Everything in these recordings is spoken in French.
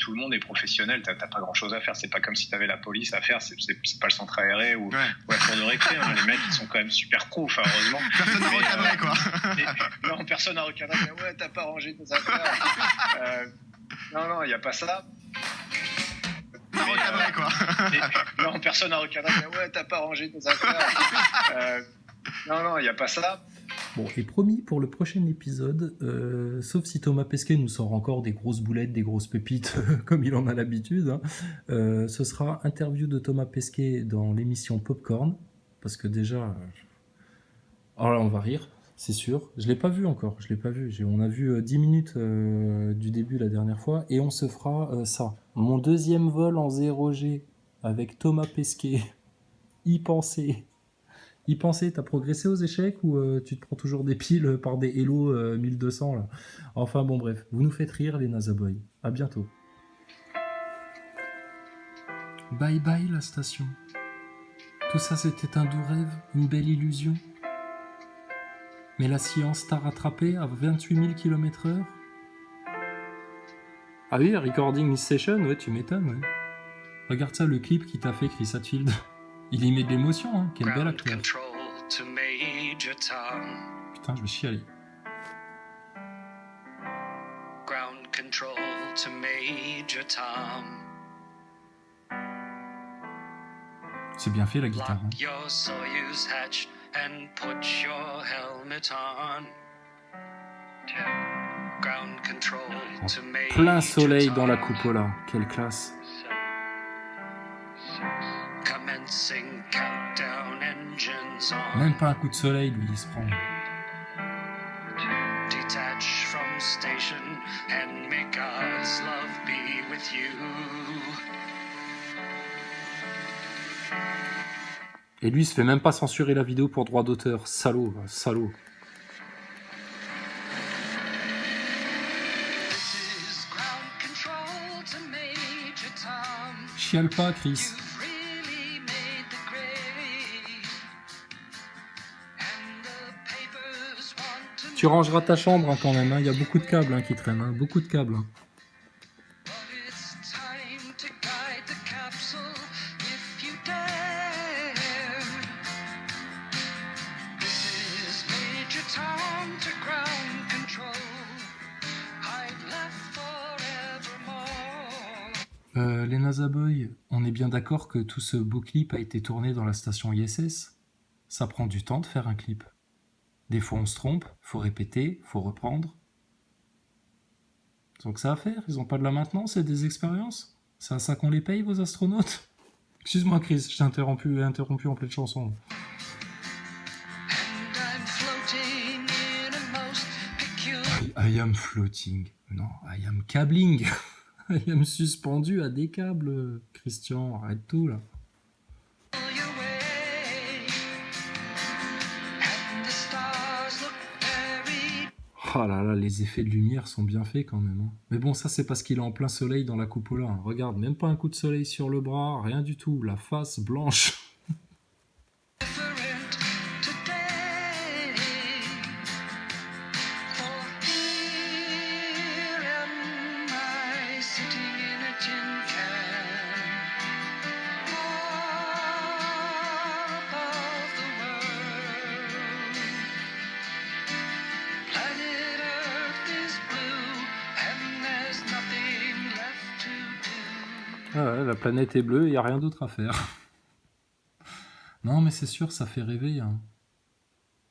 tout le monde est professionnel, t'as pas grand chose à faire, c'est pas comme si t'avais la police à faire, c'est pas le centre aéré ou la cour de récré, hein. Les mecs ils sont quand même super pros, enfin heureusement. Personne n'a recadré quoi. Non, personne n'a recadré, mais ouais, t'as pas rangé tes affaires. Non, il y a pas ça. Recadré quoi. Non, personne n'a recadré, mais ouais, t'as pas rangé tes affaires. Non, il y a pas ça. Bon, et promis, pour le prochain épisode, sauf si Thomas Pesquet nous sort encore des grosses boulettes, des grosses pépites, comme il en a l'habitude, hein, ce sera interview de Thomas Pesquet dans l'émission Popcorn, parce que déjà, alors là, on va rire, c'est sûr. Je l'ai pas vu encore, on a vu 10 minutes du début la dernière fois, et on se fera ça. Mon deuxième vol en 0G avec Thomas Pesquet, y penser. T'as progressé aux échecs ou tu te prends toujours des piles par des Hello 1200 là. Enfin bon bref, vous nous faites rire les Nazaboys. À bientôt. Bye bye la station. Tout ça c'était un doux rêve, une belle illusion. Mais la science t'a rattrapé à 28 000 km/h. Ah oui, recording session, ouais tu m'étonnes. Ouais. Regarde ça, le clip qui t'a fait Chris Hadfield. Il y met de l'émotion, hein. Quel bel acteur. Putain, je vais chialer. Ground control to Major Tom. C'est bien fait la guitare. Hein. Your Soyuz hatch and put your helmet on. Ground control to Major plein soleil dans la cupola. Quelle classe. Même pas un coup de soleil, lui, il se prend. Et lui, il se fait même pas censurer la vidéo pour droit d'auteur. Salaud, salaud. Chiale pas, Chris. Tu rangeras ta chambre hein, quand même, il y a beaucoup de câbles hein, qui traînent, hein, beaucoup de câbles. Hein. Les Nazaboys, on est bien d'accord que tout ce beau clip a été tourné dans la station ISS. Ça prend du temps de faire un clip. Des fois on se trompe, faut répéter, faut reprendre. Donc ça à faire, ils ont pas de la maintenance et des expériences. C'est à ça qu'on les paye vos astronautes. Excuse-moi Chris, je t'ai interrompu en pleine chanson. I am floating. Non, I am cabling. I am suspendu à des câbles. Christian, arrête tout là. Oh là là, les effets de lumière sont bien faits quand même. Hein. Mais bon, ça c'est parce qu'il est en plein soleil dans la cupola. Hein. Regarde, même pas un coup de soleil sur le bras, rien du tout. La face blanche. Ah ouais, la planète est bleue, il n'y a rien d'autre à faire. Non, mais c'est sûr, ça fait rêver. Hein.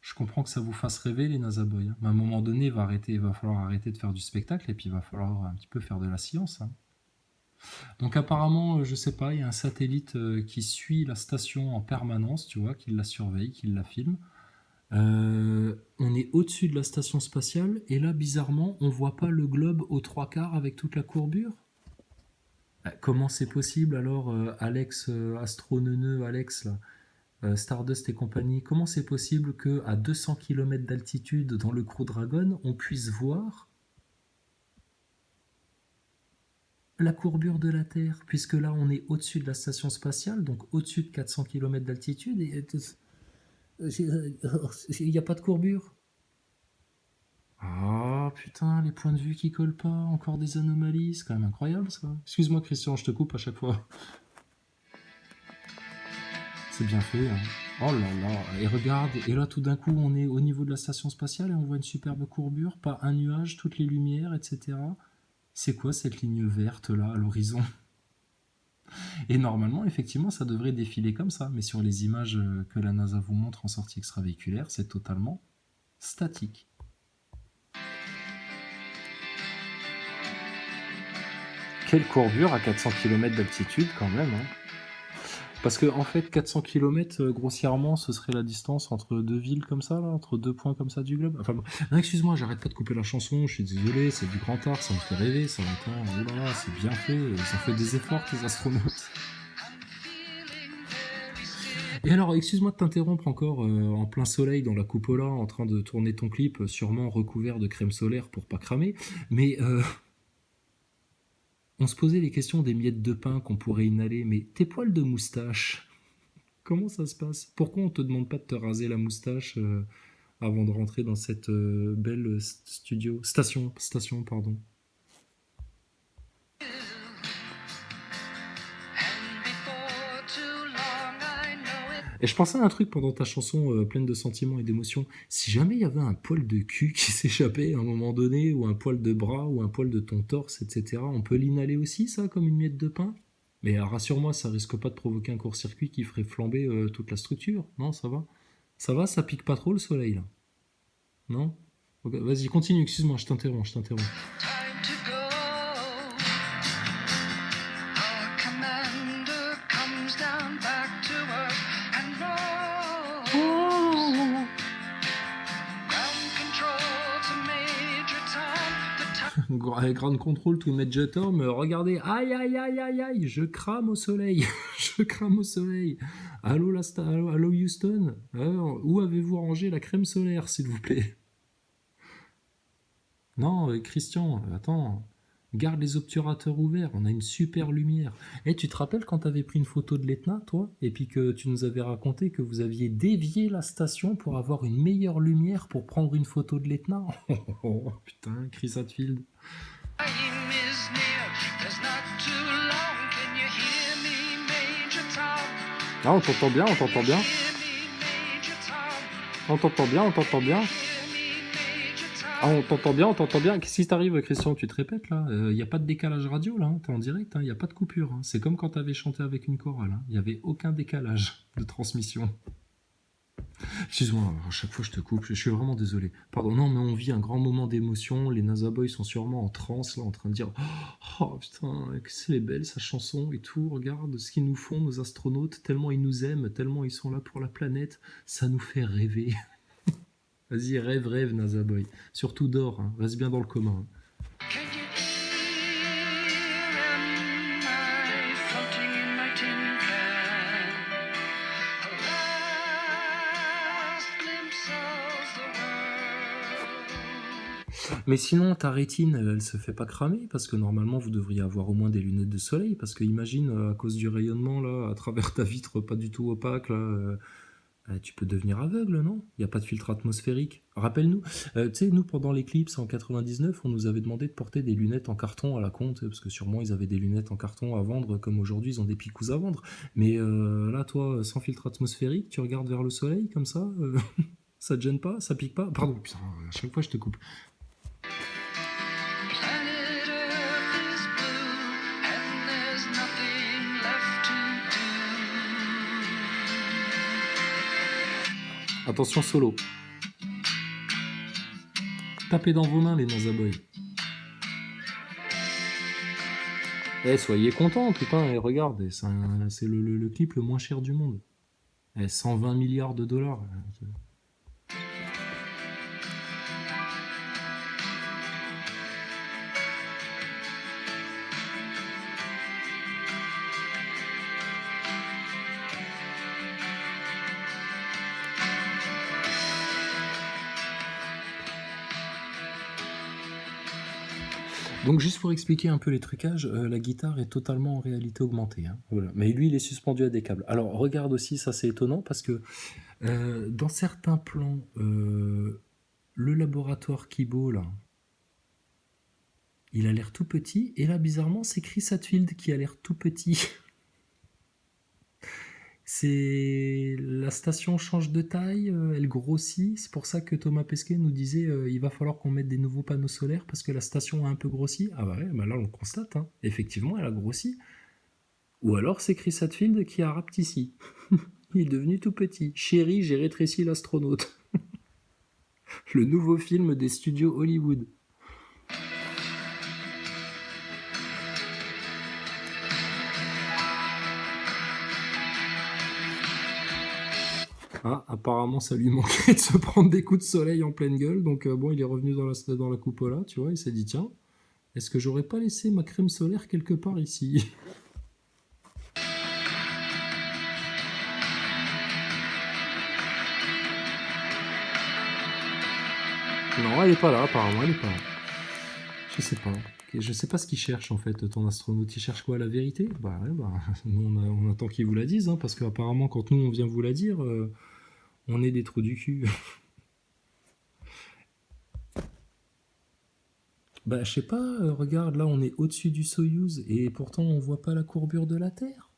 Je comprends que ça vous fasse rêver, les Nazaboys. Hein. Mais à un moment donné, il va falloir arrêter de faire du spectacle et puis il va falloir un petit peu faire de la science. Hein. Donc apparemment, je sais pas, il y a un satellite qui suit la station en permanence, tu vois, qui la surveille, qui la filme. On est au-dessus de la station spatiale et là, bizarrement, on voit pas le globe aux 3/4 avec toute la courbure. Comment c'est possible alors, Alex, astroneuneux Alex, là, Stardust et compagnie, comment c'est possible qu'à 200 km d'altitude dans le Crew Dragon, on puisse voir la courbure de la Terre, puisque là on est au-dessus de la station spatiale, donc au-dessus de 400 km d'altitude, et il n'y a pas de courbure. Ah, là, putain, les points de vue qui collent pas, encore des anomalies, c'est quand même incroyable ça. Excuse-moi Christian, je te coupe à chaque fois. C'est bien fait, hein. Oh là là, et regarde, et là tout d'un coup on est au niveau de la station spatiale et on voit une superbe courbure, pas un nuage, toutes les lumières, etc. C'est quoi cette ligne verte là à l'horizon? Et normalement, effectivement, ça devrait défiler comme ça, mais sur les images que la NASA vous montre en sortie extravéhiculaire, c'est totalement statique. Quelle courbure à 400 km d'altitude quand même, hein. Parce que en fait, 400 km, grossièrement, ce serait la distance entre deux villes comme ça, là, entre deux points comme ça du globe. Enfin, bon. Non, excuse-moi, j'arrête pas de couper la chanson, je suis désolé, c'est du grand art, ça me fait rêver, ça entend, oh là là, c'est bien fait, ils ont fait des efforts, les astronautes. Et alors, excuse-moi de t'interrompre encore en plein soleil dans la cupola, en train de tourner ton clip, sûrement recouvert de crème solaire pour pas cramer, mais on se posait les questions des miettes de pain qu'on pourrait inhaler, mais tes poils de moustache, comment ça se passe? Pourquoi on te demande pas de te raser la moustache avant de rentrer dans cette belle station, pardon. Et je pensais à un truc pendant ta chanson pleine de sentiments et d'émotions. Si jamais il y avait un poil de cul qui s'échappait à un moment donné, ou un poil de bras, ou un poil de ton torse, etc., on peut l'inhaler aussi, ça, comme une miette de pain? Mais rassure-moi, ça risque pas de provoquer un court-circuit qui ferait flamber toute la structure. Non, ça va? Ça va, ça pique pas trop le soleil, là? Non? Ok, vas-y, continue, excuse-moi, je t'interromps. Ground control to Major Tom, regardez, aïe aïe aïe aïe aïe, je crame au soleil, je crame au soleil. Allô, allô Houston, où avez-vous rangé la crème solaire, s'il vous plaît? Non, Christian, attends, garde les obturateurs ouverts, on a une super lumière. Eh, tu te rappelles quand t'avais pris une photo de l'Etna, toi, et puis que tu nous avais raconté que vous aviez dévié la station pour avoir une meilleure lumière pour prendre une photo de l'Etna? Oh, putain, Chris Hadfield. Ah, on t'entend bien. On t'entend bien. Ah, on t'entend bien. Qu'est-ce qui t'arrive, Christian? Tu te répètes, là? Il n'y a pas de décalage radio, là, hein. T'es en direct, il n'y a pas de coupure, hein. C'est comme quand t'avais chanté avec une chorale, hein. Il n'y avait aucun décalage de transmission. Excuse-moi, à chaque fois je te coupe, je suis vraiment désolé. Pardon, non, mais on vit un grand moment d'émotion. Les NASA Boys sont sûrement en transe, là, en train de dire oh putain, que c'est belle sa chanson et tout. Regarde ce qu'ils nous font, nos astronautes, tellement ils nous aiment, tellement ils sont là pour la planète. Ça nous fait rêver. Vas-y, rêve, NASA Boy. Surtout dors, hein. Reste bien dans le commun. Mais sinon, ta rétine, elle se fait pas cramer parce que normalement, vous devriez avoir au moins des lunettes de soleil. Parce que imagine, à cause du rayonnement, là, à travers ta vitre pas du tout opaque, là, tu peux devenir aveugle, non? Il n'y a pas de filtre atmosphérique. Rappelle-nous, tu sais, nous, pendant l'éclipse en 99, on nous avait demandé de porter des lunettes en carton à la con, parce que sûrement ils avaient des lunettes en carton à vendre, comme aujourd'hui ils ont des picous à vendre. Mais là, toi, sans filtre atmosphérique, tu regardes vers le soleil comme ça, ça te gêne pas? Ça pique pas? Pardon, putain, à chaque fois je te coupe. Attention solo. Tapez dans vos mains les NASA Boys. Eh, soyez contents, putain, et regarde, c'est le clip le moins cher du monde. 120 milliards de dollars. Donc juste pour expliquer un peu les trucages, la guitare est totalement en réalité augmentée, hein. Voilà. Mais lui, il est suspendu à des câbles. Alors regarde aussi, ça c'est étonnant parce que dans certains plans, le laboratoire Kibo, là, Il a l'air tout petit, et là, bizarrement, c'est Chris Hadfield qui a l'air tout petit. La station change de taille, elle grossit. C'est pour ça que Thomas Pesquet nous disait il va falloir qu'on mette des nouveaux panneaux solaires parce que la station a un peu grossi. Ah bah ouais, bah là on le constate. Hein. Effectivement, elle a grossi. Ou alors c'est Chris Hadfield qui a rapetissé. Il est devenu tout petit. Chérie, j'ai rétréci l'astronaute. Le nouveau film des studios Hollywood. Ah, apparemment, ça lui manquait de se prendre des coups de soleil en pleine gueule. Donc, bon, il est revenu dans la coupola, tu vois. Il s'est dit, tiens, est-ce que j'aurais pas laissé ma crème solaire quelque part ici? Non, elle est pas là, apparemment, elle est pas là. Je sais pas. Je sais pas ce qu'il cherche, en fait, ton astronaute. Il cherche quoi, la vérité? Bah ouais, bah, nous, on attend qu'il vous la dise, hein, parce qu'apparemment, quand nous, on vient vous la dire, on est des trous du cul. Bah, je sais pas, regarde, là, on est au-dessus du Soyouz, et pourtant, on voit pas la courbure de la Terre.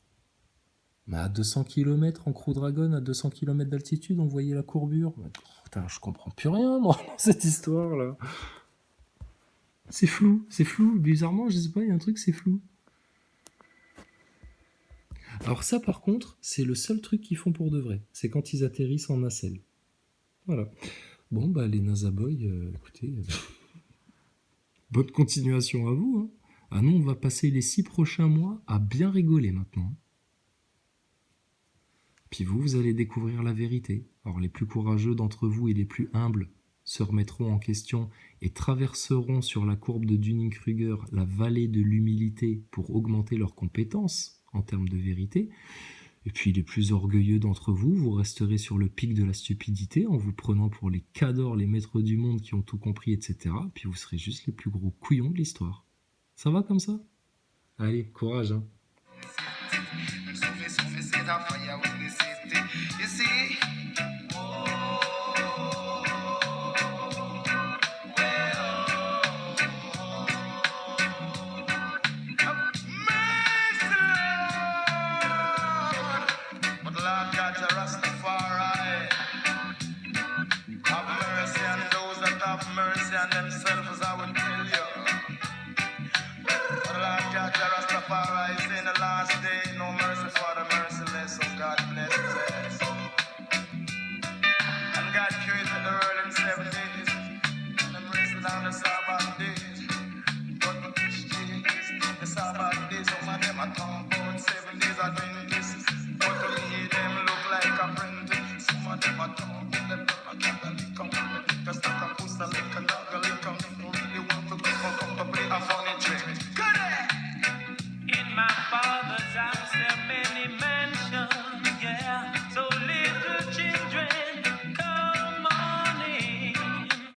Bah, à 200 km en Crew Dragon, à 200 km d'altitude, on voyait la courbure. Putain, je comprends plus rien, moi, dans cette histoire-là. C'est flou. Bizarrement, je sais pas, il y a un truc, c'est flou. Alors ça, par contre, c'est le seul truc qu'ils font pour de vrai. C'est quand ils atterrissent en nacelle. Voilà. Bon, bah, les NASA Boys, écoutez, bonne continuation à vous. Hein. Ah non, on va passer les 6 prochains mois à bien rigoler maintenant. Puis vous allez découvrir la vérité. Alors les plus courageux d'entre vous et les plus humbles se remettront en question et traverseront sur la courbe de Dunning-Kruger la vallée de l'humilité pour augmenter leurs compétences en termes de vérité. Et puis les plus orgueilleux d'entre vous, vous resterez sur le pic de la stupidité en vous prenant pour les cadors, les maîtres du monde qui ont tout compris, etc. Puis vous serez juste les plus gros couillons de l'histoire. Ça va comme ça? Allez, courage, hein. Funny